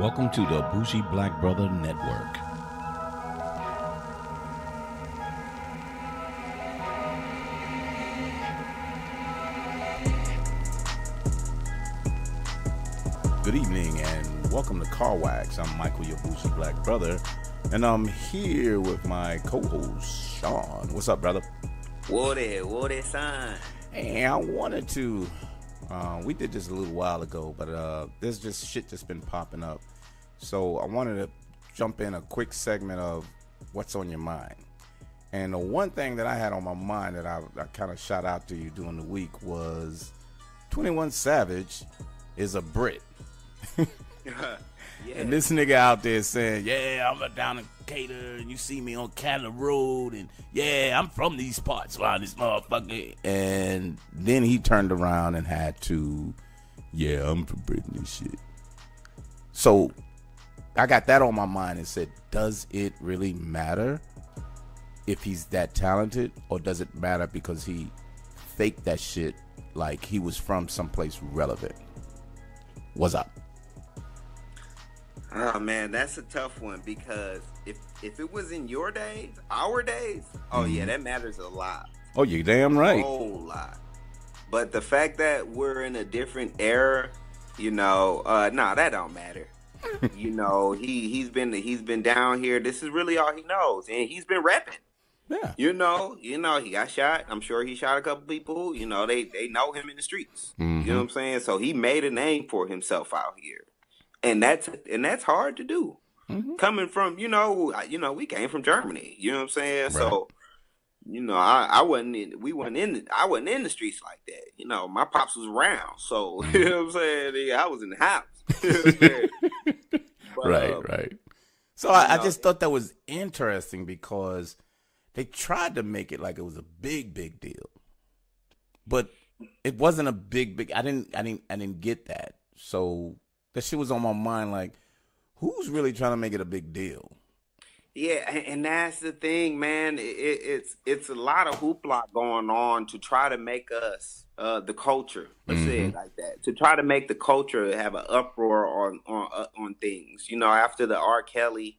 Welcome to the Bougie Black Brother Network. Good evening and welcome to Car Wax. I'm Michael, your Bougie Black Brother, and I'm here with my co-host, Sean. What's up, brother? What it, son? Hey, I wanted to, we did this a little while ago, but there's just shit that's been popping up. So I wanted to jump in a quick segment of what's on your mind. And the one thing that I had on my mind that I kind of shot out to you during the week was 21 Savage is a Brit. Yeah. And this nigga out there saying, yeah, I'm down in Cater, and you see me on Canada Road, and yeah, I'm from these parts around this motherfucker. And then he turned around and had to, yeah, I'm from Britain and shit. So I got that on my mind and said, does it really matter if he's that talented, or does it matter because he faked that shit like he was from someplace relevant? What's up? Oh man, that's a tough one because if it was in your days, our days, oh yeah, that matters a lot. Oh, you damn right. A whole lot. But the fact that we're in a different era, that don't matter. He's been down here. This is really all he knows, and he's been repping. Yeah. He got shot. I'm sure he shot a couple people. They know him in the streets. Mm-hmm. You know what I'm saying? So he made a name for himself out here. And that's hard to do. Mm-hmm. Coming from, we came from Germany. You know what I'm saying? Right. So, I wasn't in the streets like that. My pops was around. So, you know what I'm saying? I was in the house. You know what I'm saying? But, right. So I just thought that was interesting because they tried to make it like it was a big deal. But it wasn't a big I didn't get that. So that shit was on my mind, like, who's really trying to make it a big deal? Yeah, and that's the thing, man. It's a lot of hoopla going on to try to make us the culture. Let's say it like that. To try to make the culture have an uproar on things. After the R. Kelly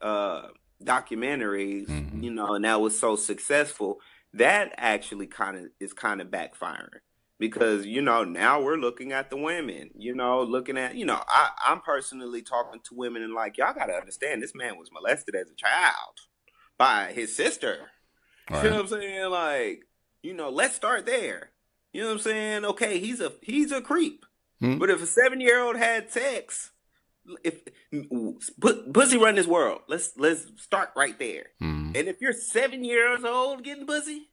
documentaries, and that was so successful, that actually is kind of backfiring. Because, now we're looking at the women, I'm personally talking to women and like, y'all got to understand this man was molested as a child by his sister. Right. You know what I'm saying? Like, let's start there. You know what I'm saying? Okay, he's a creep. But if a 7-year-old had sex, if pussy run this world, let's start right there. And if you're 7 years old getting pussy,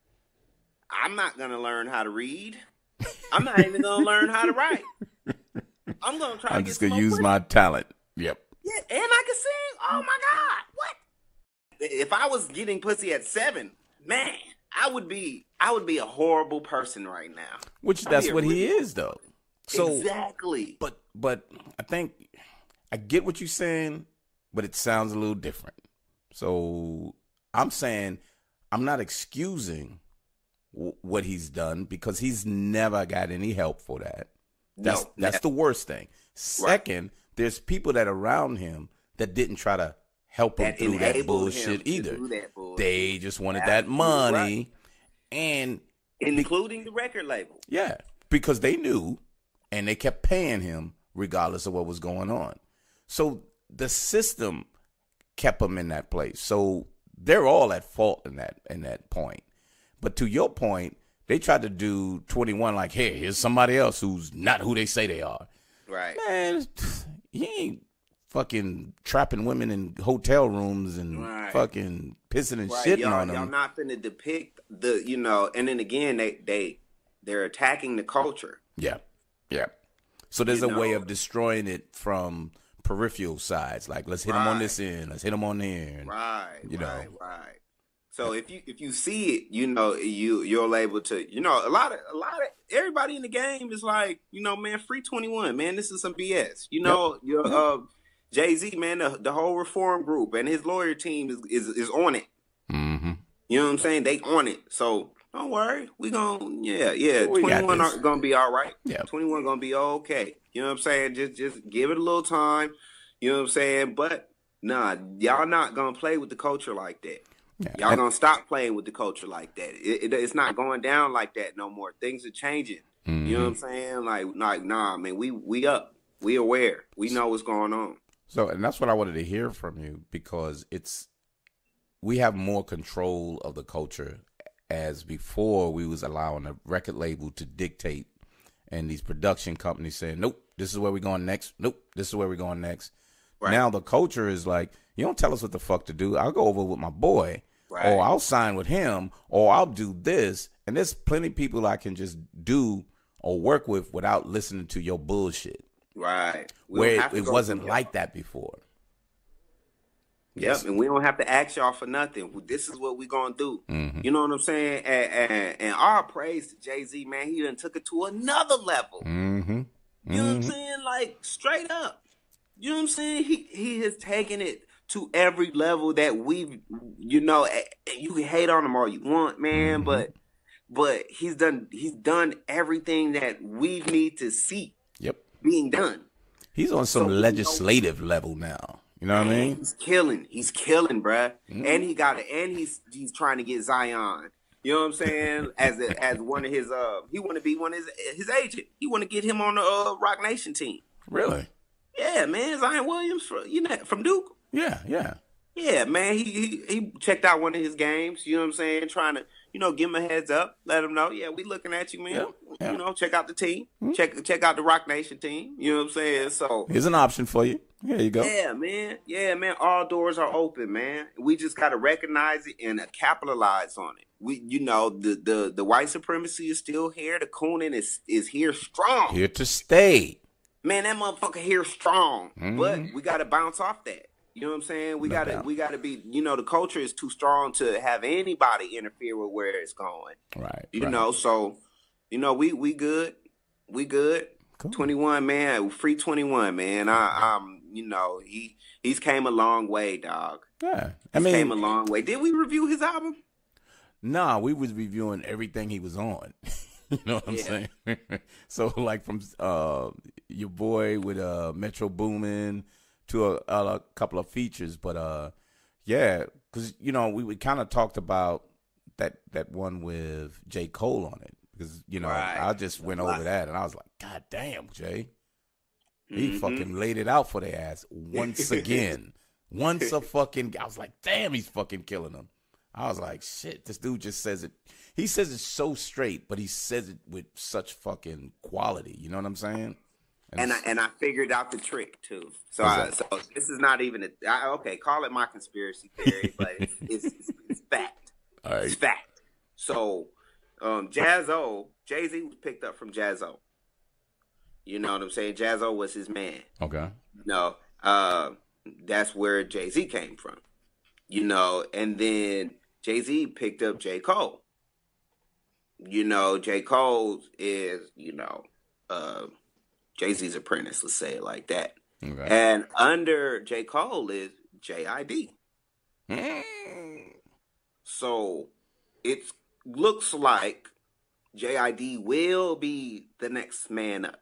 I'm not going to learn how to read. I'm not even gonna learn how to write. I'm gonna try. I'm just gonna use my talent. Yep. Yeah, and I can sing. Oh my God, what? If I was getting pussy at 7, man, I would be a horrible person right now. Which that's what he is, though. So exactly. But I think I get what you're saying, but it sounds a little different. So I'm saying I'm not excusing what he's done because he's never got any help for that. That's the worst thing. Second, there's people that are around him that didn't try to help him through that bullshit either. They just wanted that money, and including the record label. Yeah, because they knew, and they kept paying him regardless of what was going on. So the system kept him in that place. So they're all at fault in that point. But to your point, they tried to do 21 like, hey, here's somebody else who's not who they say they are. Right. Man, he ain't fucking trapping women in hotel rooms and fucking pissing and shitting on them. Y'all not finna depict and then again, they're attacking the culture. Yeah. So there's a way of destroying it from peripheral sides. Like, let's hit them on this end, let's hit them on there. And, right. So if you see it, you're able to, a lot of everybody in the game is like, man, free 21, man, this is some BS. Jay-Z, man, the whole reform group and his lawyer team is on it. Mm-hmm. You know what I'm saying? They on it. So don't worry, we gonna 21 are gonna be all right. Yeah, 21 gonna be okay. You know what I'm saying? Just give it a little time. You know what I'm saying? But nah, y'all not gonna play with the culture like that. Yeah. Y'all gonna stop playing with the culture like that. It's not going down like that no more. Things are changing. You know what I'm saying? Like nah, man. We up. We aware. We know what's going on. So, and that's what I wanted to hear from you, because we have more control of the culture, as before we was allowing a record label to dictate, and these production companies saying, nope, this is where we're going next. Nope, this is where we're going next. Right. Now the culture is like, you don't tell us what the fuck to do. I'll go over with my boy, or I'll sign with him, or I'll do this. And there's plenty of people I can just do or work with without listening to your bullshit. Right. Where it wasn't like that before. Yep, yes. And we don't have to ask y'all for nothing. This is what we gonna do. You know what I'm saying? And our praise to Jay-Z, man, he done took it to another level. You know what I'm saying? Like, straight up. You know what I'm saying? He has taken it to every level that we've, you know, you can hate on him all you want, man, but he's done everything that we need to see being done. He's on some legislative level now. You know what I mean? He's killing, bruh. And he's trying to get Zion. You know what I'm saying? As one of his he want to be one of his agent. He want to get him on the Rock Nation team. Really? Yeah, man. Zion Williams from Duke. Yeah, man. He checked out one of his games. You know what I'm saying? Trying to, you know, give him a heads up, let him know. Yeah, we looking at you, man. Yeah. You know, check out the team. Check out the Rock Nation team. You know what I'm saying? So here's an option for you. Here you go. Yeah, man. Yeah, man. All doors are open, man. We just gotta recognize it and capitalize on it. We, you know, the white supremacy is still here. The cooning is here strong. Here to stay. Man, that motherfucker here strong. But we gotta bounce off that. You know what I'm saying? We gotta be, you know, the culture is too strong to have anybody interfere with where it's going. Right. You know, so, you know, we good. We good. Cool. 21, man. Free 21, man. I'm you know, he's came a long way, dog. Yeah. He came a long way. Did we review his album? Nah, we was reviewing everything he was on. You know what I'm saying? So like from your boy with Metro Boomin to a couple of features, but yeah, because you know we kind of talked about that one with J. Cole on it, because you know I just went over that and I was like, God damn, Jay, he fucking laid it out for their ass once again. I was like, damn, he's fucking killing them. I was like, shit, this dude just says it. He says it so straight, but he says it with such fucking quality. You know what I'm saying? And I figured out the trick too. So this is not even okay. Call it my conspiracy theory, but it's fact. All right. It's fact. So, Jay-Z was picked up from Jaz-O. You know what I'm saying? Jaz-O was his man. Okay. You know, that's where Jay-Z came from. You know, and then Jay-Z picked up J. Cole. You know, J. Cole is, you know, Jay-Z's apprentice, let's say it like that. Okay. And under J. Cole is J.I.D. So it looks like J.I.D. will be the next man up.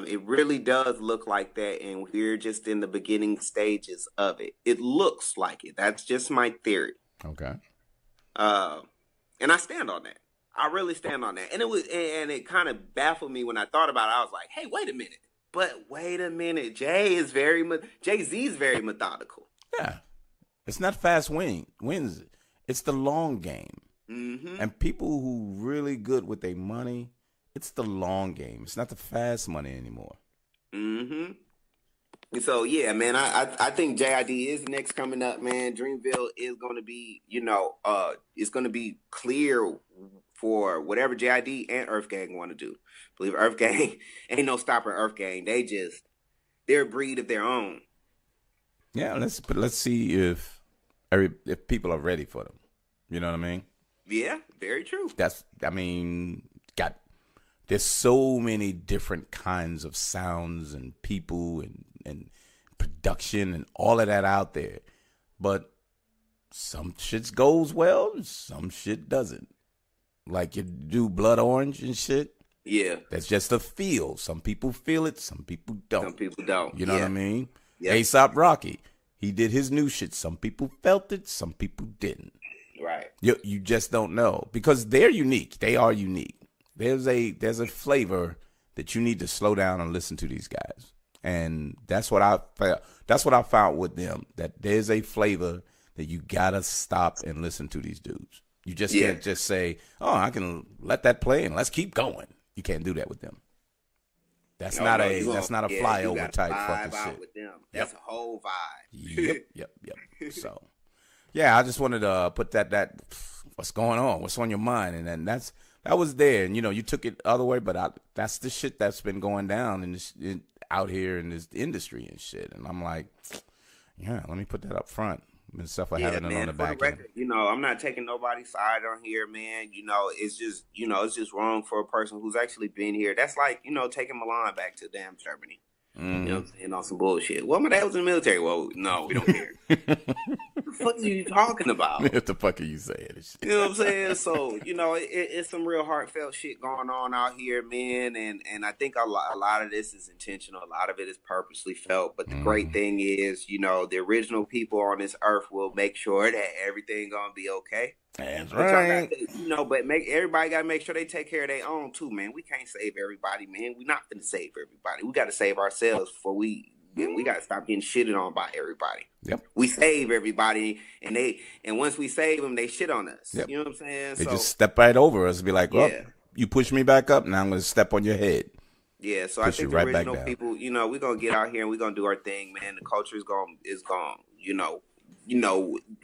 It really does look like that, and we're just in the beginning stages of it. It looks like it. That's just my theory. Okay. And I stand on that. I really stand on that. And it kind of baffled me when I thought about it. I was like, hey, wait a minute. But wait a minute. Jay-Z is very methodical. Yeah. It's not fast wins. It's the long game. And people who really good with their money, it's the long game. It's not the fast money anymore. So yeah, man, I think JID is next coming up, man. Dreamville is going to be, you know, it's going to be clear for whatever JID and Earth Gang want to do. I believe Earth Gang ain't no stopping Earth Gang. They're a breed of their own. Yeah, let's see if people are ready for them. You know what I mean? Yeah, very true. There's so many different kinds of sounds and people and production and all of that out there. But some shit goes well and some shit doesn't. Like you do Blood Orange and shit. Yeah. That's just a feel. Some people feel it, some people don't. Some people don't. You know what I mean? Yep. A$AP Rocky, he did his new shit. Some people felt it, some people didn't. Right. You just don't know because they're unique. They are unique. There's a flavor that you need to slow down and listen to these guys. And that's what I felt. That's what I found with them, that there's a flavor that you gotta stop and listen to these dudes. You just can't just say, oh, I can let that play and let's keep going. You can't do that with them. That's not a flyover type fucking shit. With them. That's a whole vibe. Yep. So yeah, I just wanted to put that what's going on? What's on your mind? And then that was there. And you took it the other way, but that's the shit that's been going down out here in this industry and shit. And I'm like, yeah, let me put that up front. And stuff like having it on the back end. I'm not taking nobody's side on here, man. It's just wrong for a person who's actually been here. That's like, taking Milan back to damn Germany. You know what I'm saying? On some bullshit. Well, my dad was in the military. Well, no, we don't care. What the fuck are you talking about? What the fuck are you saying? You know what I'm saying? So, it's some real heartfelt shit going on out here, man. And I think a lot of this is intentional. A lot of it is purposely felt. But the great thing is, the original people on this earth will make sure that everything gonna be okay. That's right. But everybody got to make sure they take care of their own too, man. We can't save everybody, man. We're not gonna save everybody. We got to save ourselves before we got to stop getting shitted on by everybody. Yep. We save everybody, and once we save them, they shit on us. Yep. You know what I'm saying? They just step right over us and be like, well, you push me back up, now I'm going to step on your head. Yeah, so I think the original people, we're going to get out here and we're going to do our thing, man. The culture is gone.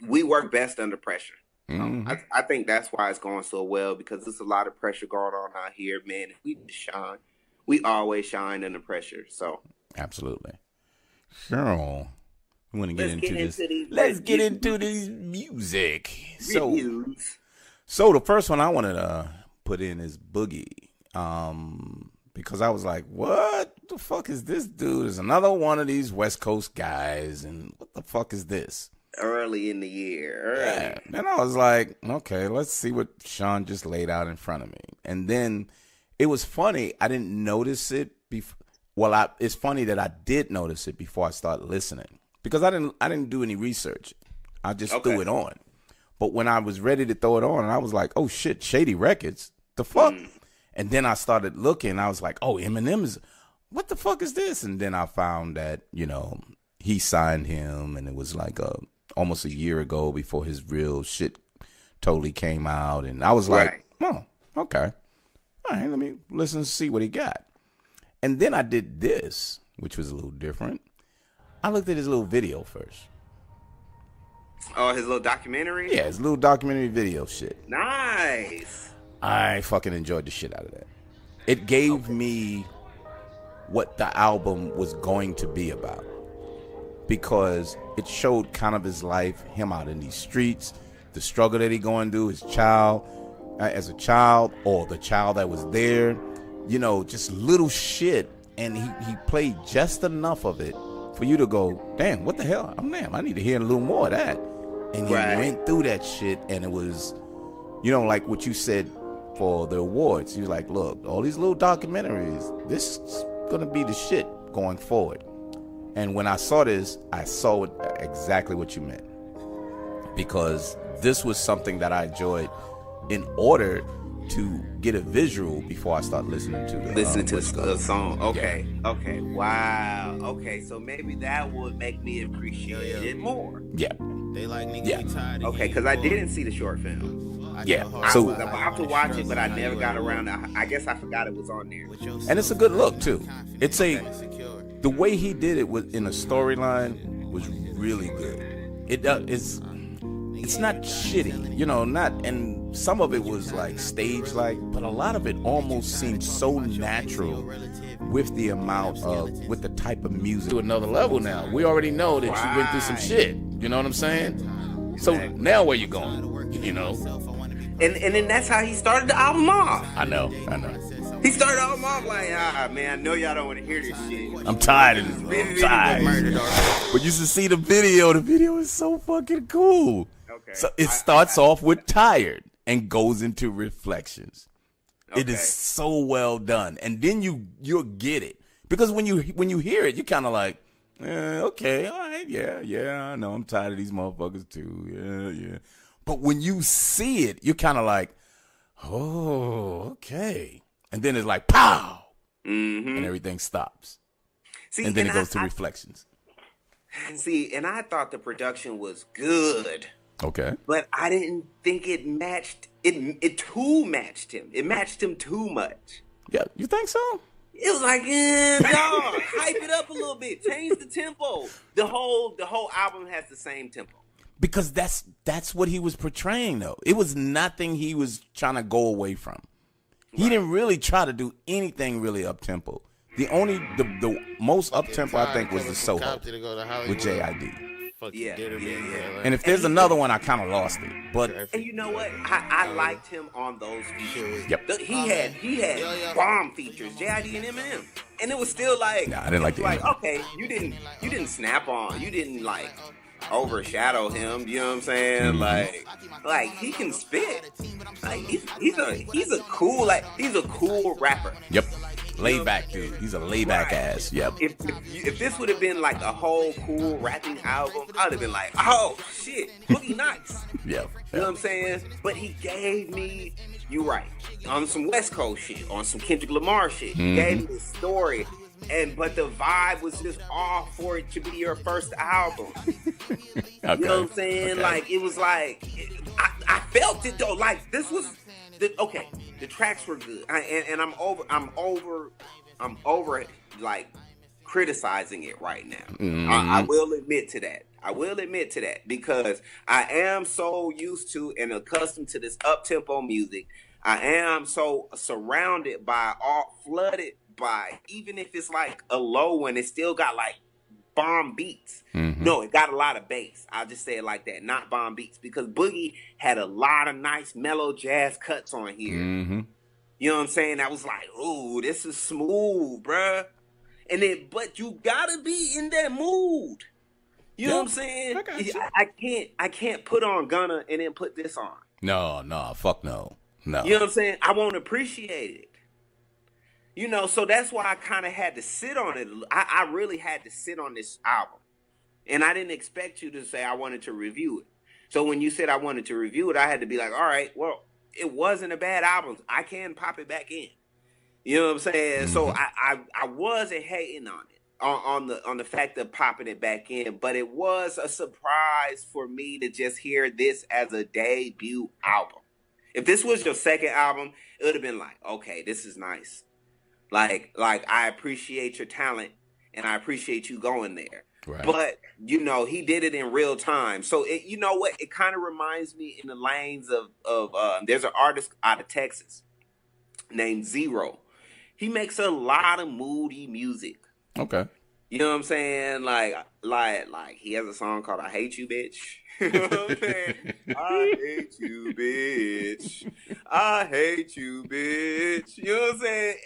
We work best under pressure. I think that's why it's going so well, because there's a lot of pressure going on out here, man. If we shine, we always shine under pressure. So absolutely. Sure. We want to get into this. Let's get into this music. So the first one I wanted to put in is Boogie. Because I was like, what the fuck is this dude? Is another one of these West Coast guys, and what the fuck is this? Early in the year. Yeah. And I was like, okay, let's see what Sean just laid out in front of me. And then it was funny. I didn't notice it before. Well, it's funny that I did notice it before I started listening, because I didn't do any research. I just threw it on. But when I was ready to throw it on, I was like, oh shit, Shady Records, the fuck? And then I started looking. I was like, oh, Eminem is, what the fuck is this? And then I found that, he signed him, and it was like almost a year ago before his real shit totally came out. And I was like, oh, okay. All right, let me listen and see what he got. And then I did this, which was a little different. I looked at his little video first. Oh, his little documentary? Yeah, his little documentary video shit. Nice. I fucking enjoyed the shit out of that. It gave me what the album was going to be about, because it showed kind of his life, him out in these streets, the struggle that he going through, his child, as a child, or the child that was there, just little shit. And he played just enough of it for you to go, damn, what the hell? I need to hear a little more of that. And he went through that shit, and it was, like what you said for the awards. He was like, look, all these little documentaries, this is going to be the shit going forward. And when I saw this, I saw exactly what you meant, because this was something that I enjoyed in order to get a visual before I start listening to the song. Okay. Yeah. Okay. Wow. Okay. So maybe that would make me appreciate it more. Yeah. They like niggas tired. Okay, because I didn't see the short film. Yeah. I was about to watch it, but I never got around. I guess I forgot it was on there. And it's a good look too. The way he did it in a storyline was really good. It's not shitty, and some of it was like stage like, but a lot of it almost seemed so natural with with the type of music. To another level now. We already know that you went through some shit. You know what I'm saying? So now where you going? And then that's how he started the album off. I know. He started off like, man, I know y'all don't want to hear this shit. I'm tired of this. I'm tired. But you should see the video. The video is so fucking cool. Okay. So it starts off with Tired and goes into Reflections. It is so well done, and then you'll get it because when you hear it, you're kind of like, okay, all right, yeah, I know, I'm tired of these motherfuckers too, yeah. But when you see it, you're kind of like, oh, okay, and then it's like pow, and everything stops, and then it goes to reflections. See, and I thought the production was good. Okay. But I didn't think it matched it too matched him. It matched him too much. Yeah, you think so? It was like, dog, hype it up a little bit. Change the tempo. The whole album has the same tempo. Because that's what he was portraying though. It was nothing he was trying to go away from. He didn't really try to do anything really up tempo. The most up tempo I think was the Soho with JID. Yeah. And if there's another one, I kind of lost it. But and you know what? I liked him on those features. Yep. He had bomb features, JID and Eminem, and it was still like, nah, I didn't like the like Eminem. Okay, you didn't snap on, you didn't like overshadow him. You know what I'm saying? Like he can spit. Like he's a cool rapper. Yep. Laid back dude. He's a laid back ass. Yep. If this would have been like a whole cool rapping album, I'd have been like, oh shit, Boogie nice. Yep. You know what I'm saying? But he gave me, you right, on some West Coast shit, on some Kendrick Lamar shit. He gave me the story, but the vibe was just off for it to be your first album. Okay. You know what I'm saying? Okay. Like it was like I felt it though. Like this was the tracks were good, and I'm over like criticizing it right now. I will admit to that because I am so used to and accustomed to this up-tempo music. I am so surrounded by, flooded by, even if it's like a low one, it still got like bomb beats. No, it got a lot of bass. I'll just say it like that, not bomb beats, because Boogie had a lot of nice mellow jazz cuts on here. You know what I'm saying? I was like, ooh, this is smooth, bruh. But you gotta be in that mood. You know what I'm saying? I can't put on Gunna and then put this on. No, fuck no. You know what I'm saying? I won't appreciate it. You know, so that's why I kind of had to sit on it. I really had to sit on this album. And I didn't expect you to say I wanted to review it. So when you said I wanted to review it, I had to be like, all right, well, it wasn't a bad album. I can pop it back in. You know what I'm saying? So I wasn't hating on it, on the fact of popping it back in, but it was a surprise for me to just hear this as a debut album. If this was your second album, it would have been like, okay, this is nice. Like I appreciate your talent and I appreciate you going there. Right. But, you know, he did it in real time. So, you know what? It kind of reminds me in the lanes of there's an artist out of Texas named Zero. He makes a lot of moody music. Okay. You know what I'm saying? Like he has a song called I Hate You, Bitch. You know what I'm saying? I hate you, bitch. I hate you, bitch. You know what I'm saying?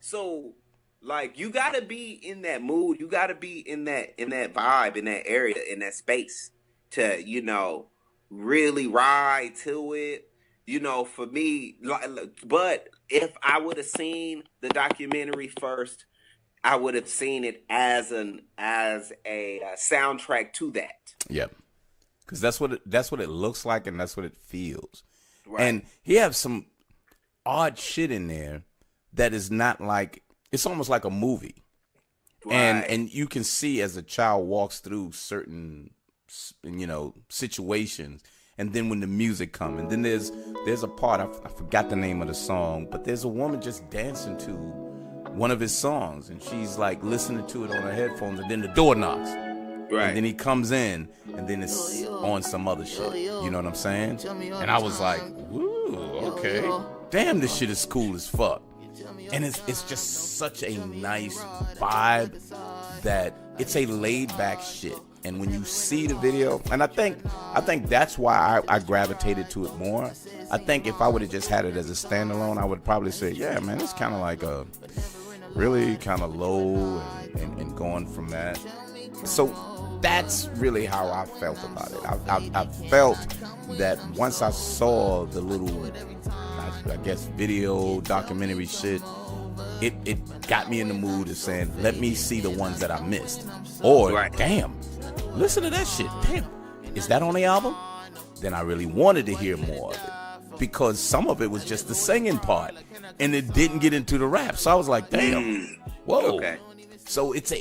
So, like, you gotta be in that mood. You gotta be in that vibe, in that area, in that space to, you know, really ride to it. You know, for me, but if I would have seen the documentary first, I would have seen it as a soundtrack to that. Yep. Because that's what it looks like and that's what it feels. Right. And he has some odd shit in there that is not like, it's almost like a movie. Right. And you can see as a child walks through certain, you know, situations, and then when the music comes, and then there's a part, I forgot the name of the song, but there's a woman just dancing to one of his songs, and she's like listening to it on her headphones, and then the door knocks. Right. And then he comes in, and then it's on some other shit. You know what I'm saying? And I was like, ooh, okay. Damn, this shit is cool as fuck. And it's just such a nice vibe that it's a laid back shit. And when you see the video, and I think that's why I gravitated to it more. I think if I would have just had it as a standalone, I would probably say, yeah, man, it's kind of like a really kind of low and going from that. So that's really how I felt about it. I felt that once I saw the little, not I guess, video, documentary shit, it got me in the mood of saying, let me see the ones that I missed. Or, Right. damn, listen to that shit. Damn, is that on the album? Then I really wanted to hear more of it. Because some of it was just the singing part. And it didn't get into the rap. So I was like, damn. Whoa. Okay. So it's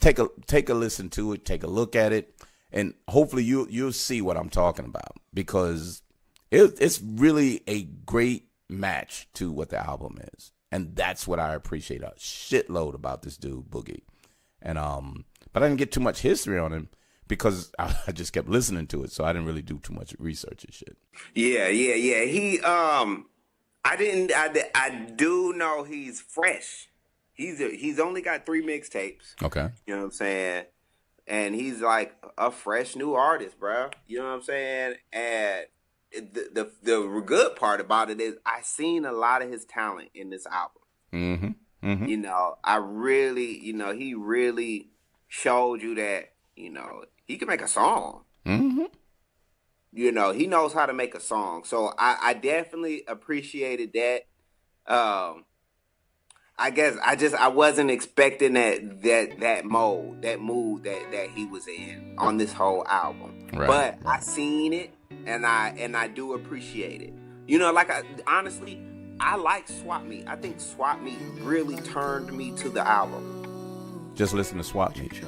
take a listen to it, take a look at it, and hopefully you'll see what I'm talking about, because it's really a great match to what the album is. And that's what I appreciate a shitload about this dude, Boogie. And but I didn't get too much history on him because I just kept listening to it, so I didn't really do too much research and shit. Yeah. He I do know he's fresh. He's only got 3 mixtapes. Okay. You know what I'm saying? And he's like a fresh new artist, bro. You know what I'm saying? And the good part about it is I seen a lot of his talent in this album. Mm-hmm. Mm-hmm. You know, he really showed you that, you know, he can make a song. Mm-hmm. You know, he knows how to make a song. So I definitely appreciated that. I guess I wasn't expecting that mood that he was in on this whole album. Right, But right. I seen it and I do appreciate it. You know, like honestly, I like Swap Meet. I think Swap Meet really turned me to the album. Just listen to Swap Meet.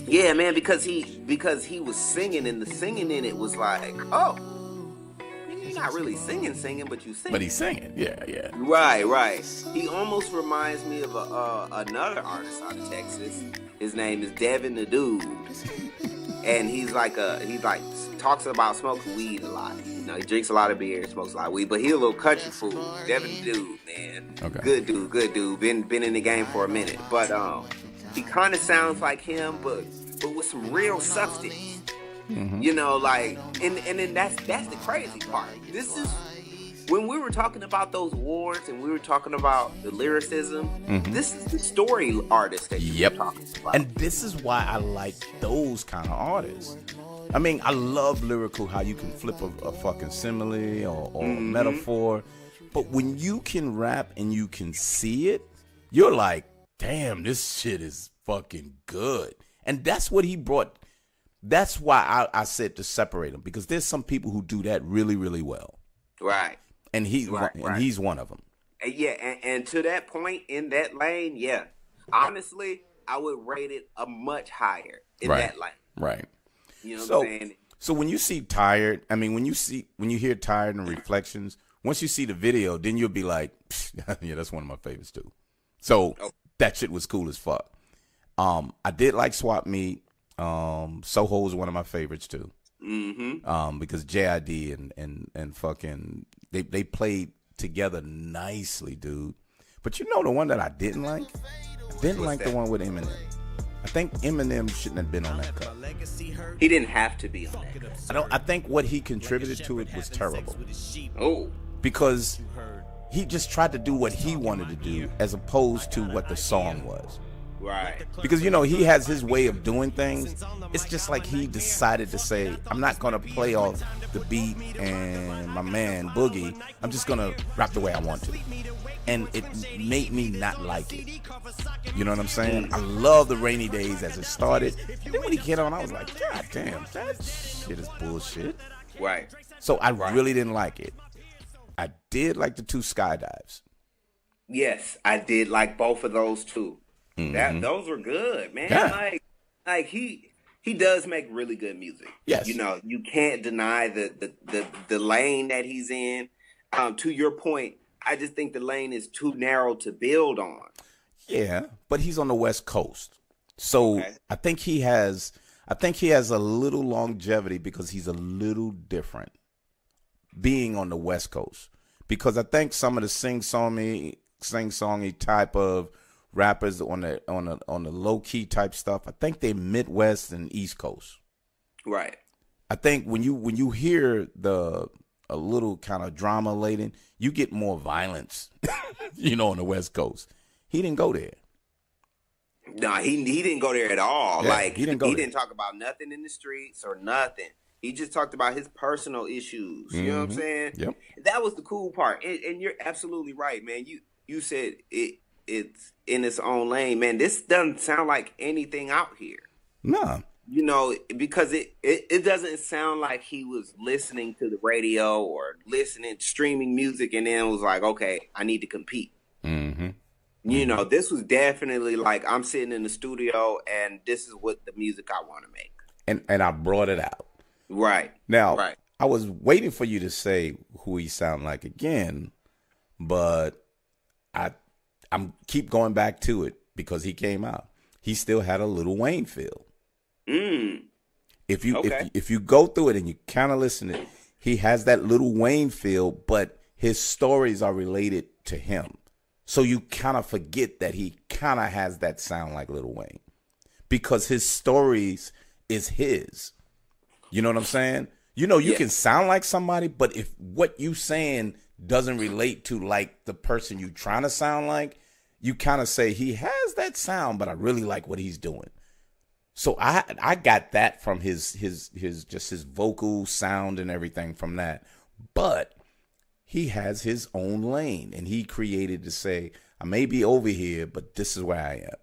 Yeah, man, because he was singing, and the singing in it was like, oh, you're not really singing, but you sing. But he's singing. Yeah. Right. He almost reminds me of another artist out of Texas. His name is Devin the Dude, and he talks about smoking weed a lot. You know, he drinks a lot of beer, smokes a lot of weed, but he a little country fool. Devin the Dude, man. Okay. Good dude. Been in the game for a minute, but he kind of sounds like him, but with some real substance. Mm-hmm. You know, like, and then that's the crazy part. This is when we were talking about those awards and we were talking about the lyricism. Mm-hmm. This is the story artist that you're talking about. And this is why I like those kind of artists. I mean, I love lyrical, how you can flip a fucking simile or a metaphor. But when you can rap and you can see it, you're like, damn, this shit is fucking good. And that's what he brought. That's why I said to separate them, because there's some people who do that really, really well. Right. And he's one of them. Yeah, and to that point in that lane, yeah. Honestly, I would rate it a much higher in that lane. Right. You know what I'm saying? So when you see Tired, I mean, when you hear Tired and Reflections, once you see the video, then you'll be like, yeah, that's one of my favorites too. So that shit was cool as fuck. I did like Swap Meet. Soho is one of my favorites too. Mm-hmm. Because JID and fucking they played together nicely, dude. But you know the one that I didn't like? I didn't like the one with Eminem. I think Eminem shouldn't have been on that cut. He didn't have to be on that. I think what he contributed to it was terrible. Oh. Because he just tried to do what he wanted to do as opposed to what the song was. Right. Because, you know, he has his way of doing things. It's just like he decided to say, I'm not going to play off the beat and my man Boogie. I'm just going to rap the way I want to. And it made me not like it. You know what I'm saying? I love the Rainy Days as it started. And then when he came on, I was like, God damn, that shit is bullshit. Right. So I really didn't like it. I did like the 2 Skydives. Yes, I did like both of those too. Mm-hmm. Those were good, man. Yeah. Like he does make really good music. Yes. You know, you can't deny the lane that he's in. To your point, I just think the lane is too narrow to build on. Yeah, but he's on the West Coast. So I think he has a little longevity because he's a little different being on the West Coast. Because I think some of the sing-songy type of rappers on the low key type stuff, I think they Midwest and East Coast. Right. I think when you hear a little kind of drama laden, you get more violence, you know, on the West Coast. He didn't go there. No, he didn't go there at all. Yeah, like he didn't talk about nothing in the streets or nothing. He just talked about his personal issues. You know what I'm saying? Yep. That was the cool part. And you're absolutely right, man. You said it's in its own lane, man. This doesn't sound like anything out here. Nah. You know, because it doesn't sound like he was listening to the radio or streaming music, and then was like, okay, I need to compete. Mm-hmm. You know, this was definitely like, I'm sitting in the studio, and this is what the music I want to make. And I brought it out. Right. Now, right. I was waiting for you to say who he sound like again, but I'm keep going back to it because he came out. He still had a Lil Wayne feel. If you go through it and you kind of listen to it, he has that Lil Wayne feel, but his stories are related to him. So you kind of forget that he kind of has that sound like Lil Wayne because his stories is his. You know what I'm saying? You know, you can sound like somebody, but if what you saying doesn't relate to like the person you trying to sound like, you kind of say he has that sound, but I really like what he's doing. So I got that from his just his vocal sound and everything from that. But he has his own lane, and he created to say, I may be over here, but this is where I am.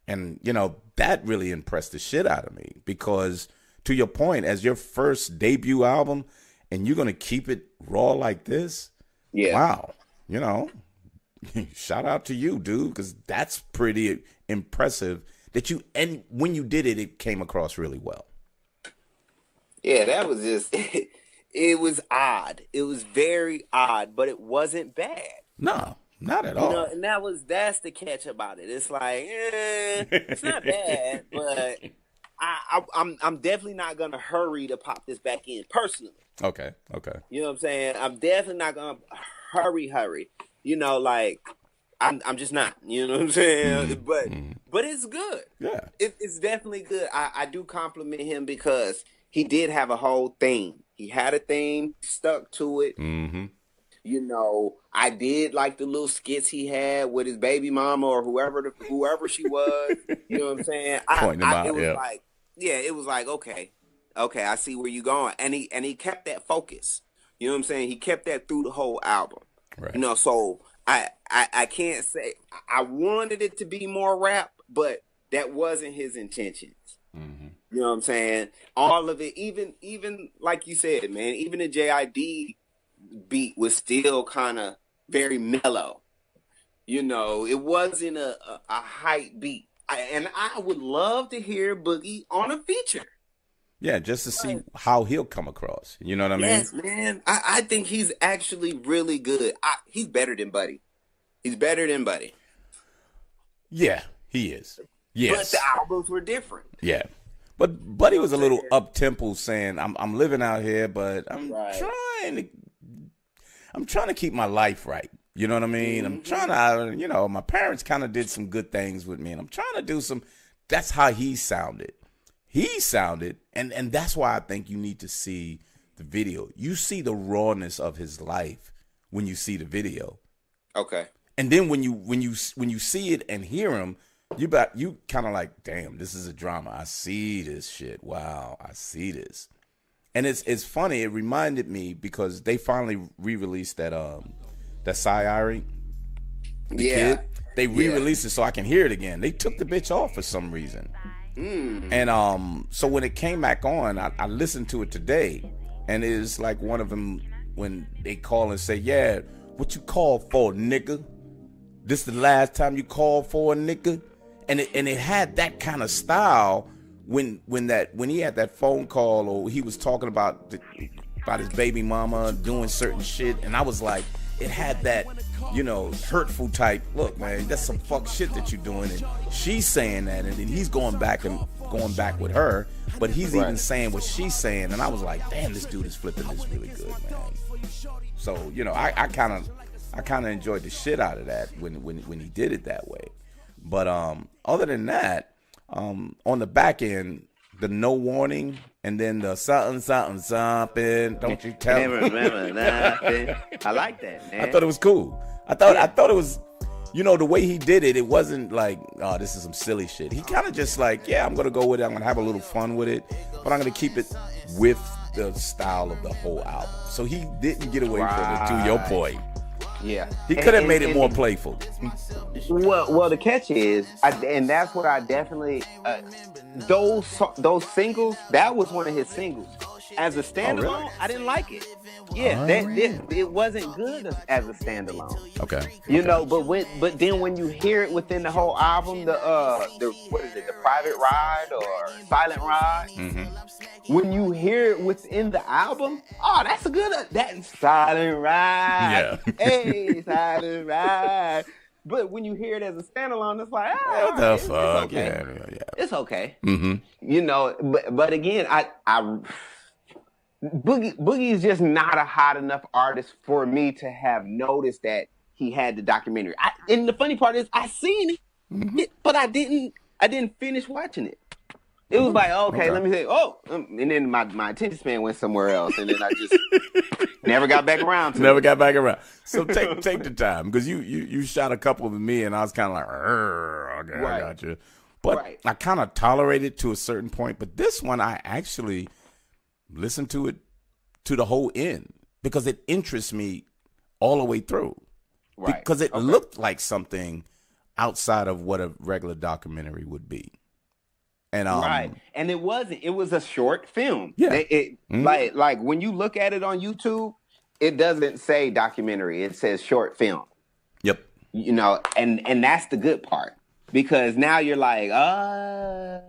And, you know, that really impressed the shit out of me because to your point, as your first debut album and you're going to keep it raw like this. Yeah. Wow. You know, shout out to you, dude, because that's pretty impressive. And when you did it, it came across really well. Yeah, that was just, it was odd. It was very odd, but it wasn't bad. No, not at all. You know, and that's the catch about it. It's like, it's not bad, but I'm definitely not gonna hurry to pop this back in personally. Okay. You know what I'm saying? I'm definitely not gonna hurry. You know, like I'm just not. You know what I'm saying? But it's good. Yeah, it's definitely good. I do compliment him because he did have a whole theme. He had a theme, stuck to it. Mm-hmm. You know, I did like the little skits he had with his baby mama or whoever she was. You know what I'm saying? It was like, okay, I see where you're going, and he kept that focus. You know what I'm saying? He kept that through the whole album. Right. You know, so I can't say I wanted it to be more rap, but that wasn't his intentions. Mm-hmm. You know what I'm saying? All of it, even like you said, man, even the JID beat was still kind of very mellow. You know, it wasn't a hype beat. And I would love to hear Boogie on a feature. Yeah, just to see how he'll come across. You know what I mean? Yes, man. I think he's actually really good. He's better than Buddy. Yeah, he is. Yes. But the albums were different. Yeah. But Buddy was a little up-tempo saying, I'm living out here, but I'm trying to keep my life right. You know what I mean? Mm-hmm. I'm trying to, you know, my parents kind of did some good things with me, and I'm trying to do some. That's how he sounded. And that's why I think you need to see the video. You see the rawness of his life when you see the video. Okay. And then when you see it and hear him, you kind of like, damn, this is a drama. I see this shit. Wow, I see this. And it's funny. It reminded me because they finally re-released that Cy kid. They re-released it so I can hear it again. They took the bitch off for some reason. And so when it came back on, I listened to it today, and it's like one of them when they call and say, "Yeah, what you called for, nigga? This the last time you called for a nigga?" And it had that kind of style when he had that phone call or he was talking about his baby mama doing certain shit, and I was like, it had that, you know, hurtful type. Look, man, that's some fuck shit that you're doing, and she's saying that, and then he's going back with her, but he's even saying what she's saying, and I was like, damn, this dude is flipping this really good, man. So, you know, I kind of enjoyed the shit out of that when he did it that way. But other than that, on the back end, the no warning and then the something, don't you tell me. Remember nothing. I like that, man. I thought it was cool. I thought it was, you know, the way he did it, it wasn't like, oh, this is some silly shit. He kind of just like, yeah, I'm going to go with it. I'm going to have a little fun with it, but I'm going to keep it with the style of the whole album. So he didn't get away from it, to your point. Yeah, He could have made it more playful. Well, the catch is, and that's what I definitely those singles. That was one of his singles. As a standalone, really? I didn't like it. Yeah, it wasn't good as a standalone. Okay. You know, but then when you hear it within the whole album, the what is it, the Private Ride or Silent Ride? Mm-hmm. When you hear it within the album, oh, that's a good that's Silent Ride. Yeah. Hey, Silent Ride. But when you hear it as a standalone, it's like, What the fuck? It's okay. Yeah. It's okay. Mm-hmm. You know, but again, I Boogie is just not a hot enough artist for me to have noticed that he had the documentary. And the funny part is, I seen it, but I didn't finish watching it. It was like, okay, let me say, and then my attention span went somewhere else, and then I just never got back around to Never it. got back around. So take the time, because you shot a couple with me, and I was kind of like, okay, Right. I got you. But Right. I kind of tolerated to a certain point. But this one, I actually listened to it to the whole end because it interests me all the way through. Right. Because it looked like something outside of what a regular documentary would be. And right, and it wasn't. It was a short film. Yeah. Like when you look at it on YouTube, it doesn't say documentary. It says short film. Yep. You know, and that's the good part, because now you're like, oh,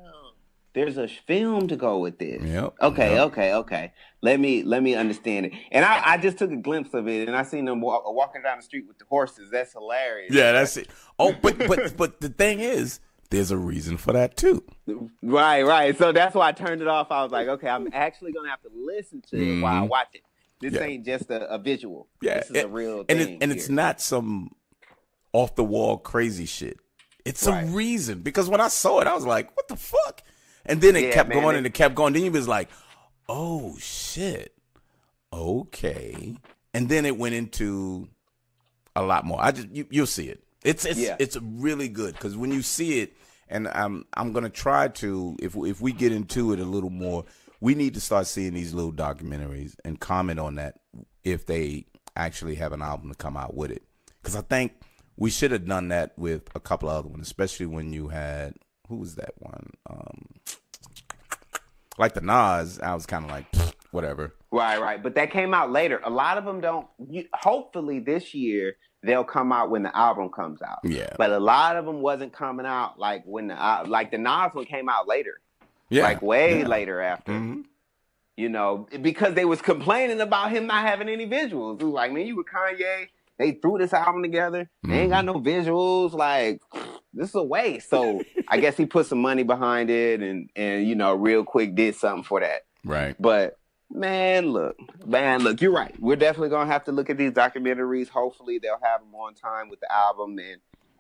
there's a film to go with this. Yep. Okay. Let me understand it. And I just took a glimpse of it, and I seen them walking down the street with the horses. That's hilarious. Yeah, that's it. Oh, but the thing is, there's a reason for that too. Right. So that's why I turned it off. I was like, okay, I'm actually gonna have to listen to it while I watch it. This ain't just a visual. Yeah, this is a real thing. And it's not some off the wall crazy shit. It's a reason, because when I saw it, I was like, what the fuck? And then it kept going and it kept going. Then you was like, oh shit, okay. And then it went into a lot more. You'll see it. It's really good, because when you see it, and I'm gonna try to, if we get into it a little more, we need to start seeing these little documentaries and comment on that if they actually have an album to come out with it, because I think we should have done that with a couple of other ones, especially when you had, who was that one? Like the Nas, I was kind of like, whatever. Right. But that came out later. A lot of them don't. Hopefully this year they'll come out when the album comes out. Yeah. But a lot of them wasn't coming out like when like the Nas one came out later. Yeah. Like way later after. Mm-hmm. You know, because they was complaining about him not having any visuals. It was like, man, you with Kanye, they threw this album together. They ain't got no visuals. Like, this is a waste. So I guess he put some money behind it and you know, real quick did something for that. Right. But man, look, you're right. We're definitely gonna have to look at these documentaries. Hopefully they'll have them on time with the album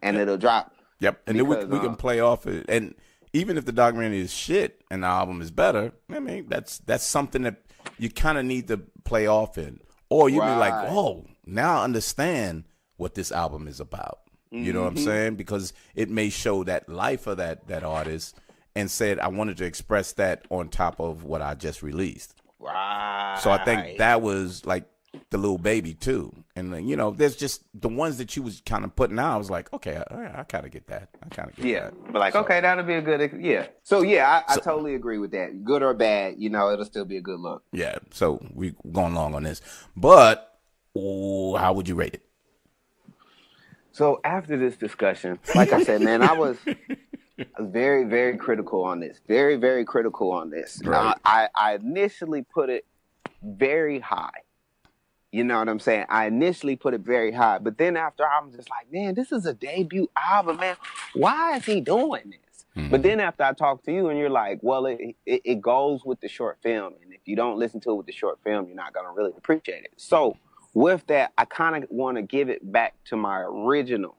and it'll drop. Yep. And Because, then we can play off it. And even if the documentary is shit and the album is better, I mean, that's something that you kind of need to play off in. Or you be like, oh, now I understand what this album is about. You know what I'm saying? Because it may show that life of that artist, and said, I wanted to express that on top of what I just released. Right. So I think that was like the Lil Baby too. And you know, there's just the ones that you was kind of putting out. I was like, okay, I kind of get that. that. But like, okay, that'll be a good, So I totally agree with that. Good or bad, you know, it'll still be a good look. Yeah. So we going long on this, but how would you rate it? So after this discussion, like I said, man, I was very, very critical on this. Very, very critical on this. Right. I initially put it very high. You know what I'm saying? I initially put it very high. But then after, I'm just like, man, this is a debut album, man. Why is he doing this? Mm-hmm. But then after I talk to you and you're like, well, it goes with the short film. And if you don't listen to it with the short film, you're not going to really appreciate it. So with that, I kind of want to give it back to my original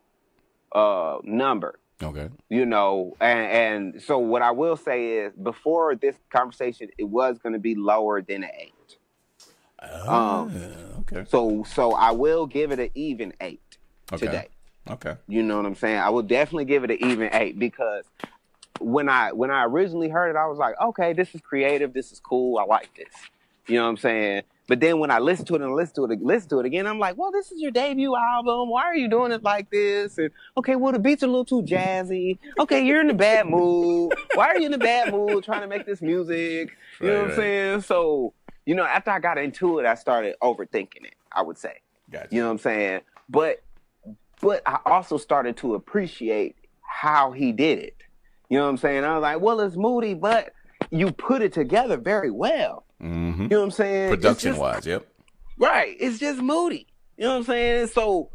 number. Okay. You know, and so what I will say is, before this conversation, it was going to be lower than an 8. Okay. So I will give it an even 8 today. Okay. You know what I'm saying? I will definitely give it an even 8, because when I originally heard it, I was like, okay, this is creative, this is cool, I like this. You know what I'm saying? But then when I listen to it and listen to it again, I'm like, well, this is your debut album. Why are you doing it like this? And okay, well, the beats are a little too jazzy. Okay, you're in a bad mood. Why are you in a bad mood trying to make this music? You know what I'm saying? So, you know, after I got into it, I started overthinking it, I would say. Gotcha. You know what I'm saying? But I also started to appreciate how he did it. You know what I'm saying? I was like, well, it's moody, but you put it together very well. Mm-hmm. You know what I'm saying? Production-wise, yep. Right. It's just moody. You know what I'm saying? So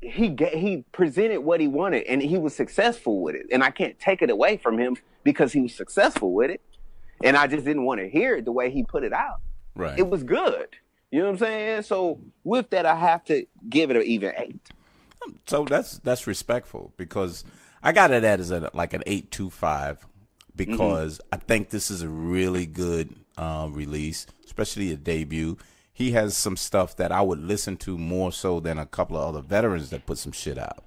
he presented what he wanted, and he was successful with it. And I can't take it away from him because he was successful with it. And I just didn't want to hear it the way he put it out. Right. It was good. You know what I'm saying? So with that, I have to give it an even 8. So that's respectful, because I got it as like an 8.25, because I think this is a really good release, especially a debut. He has some stuff that I would listen to more so than a couple of other veterans that put some shit out,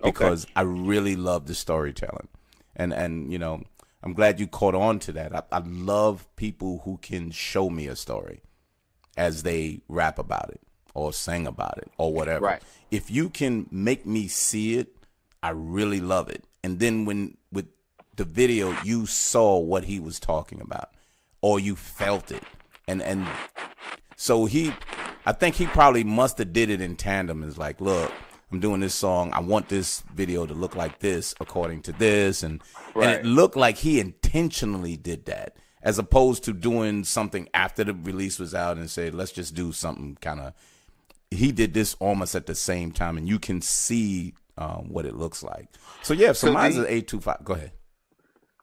because I really love the storytelling. And you know, I'm glad you caught on to that. I love people who can show me a story as they rap about it or sing about it or whatever. Right. If you can make me see it, I really love it. And then when with the video, you saw what he was talking about, or you felt it. And so I think he probably must have did it in tandem. It's like, look, I'm doing this song. I want this video to look like this according to this. And it looked like he intentionally did that, as opposed to doing something after the release was out and said, let's just do something kind of. He did this almost at the same time, and you can see what it looks like. So, yeah, so mine's an 8.25. Go ahead.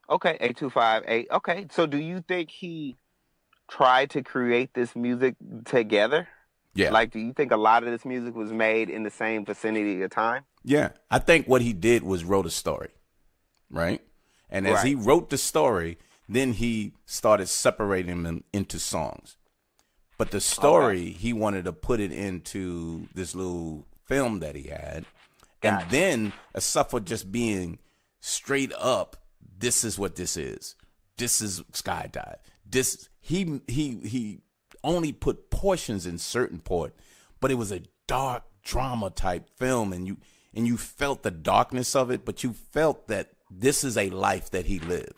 Okay, 8.25, 8. Okay, so do you think he tried to create this music together? Yeah. Like, do you think a lot of this music was made in the same vicinity of time? Yeah. I think what he did was wrote a story, right? And as he wrote the story, then he started separating them into songs. But the story, he wanted to put it into this little film that he had. And then, aside for just being straight up, this is what this is. This is Skydive. This he only put portions in certain part, but it was a dark drama type film, and you felt the darkness of it, but you felt that this is a life that he lived.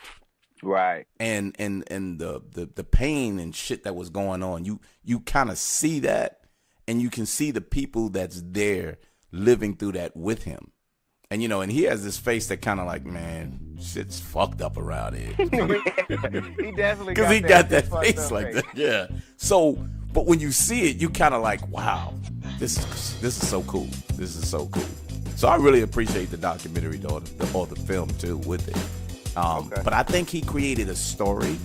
Right. And the pain and shit that was going on, you kind of see that, and you can see the people that's there living through that with him. And, you know, and he has this face that kind of like, man, shit's fucked up around here. He definitely because he got that face like that. Yeah. So, but when you see it, you kind of like, wow, this is so cool. This is so cool. So I really appreciate the documentary or the film too with it. But I think he created a story,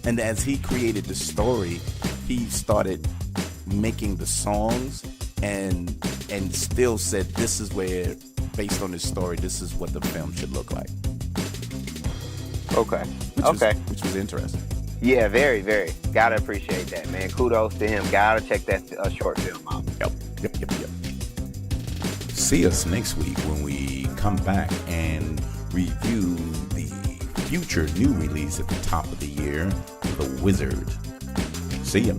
and as he created the story, he started making the songs and still said, this is where, based on this story, this is what the film should look like. Which was interesting. Yeah, very, very. Gotta appreciate that, man. Kudos to him. Gotta check that short film out. Yep. See us next week when we come back and review the future new release at the top of the year, The Wizard. See ya.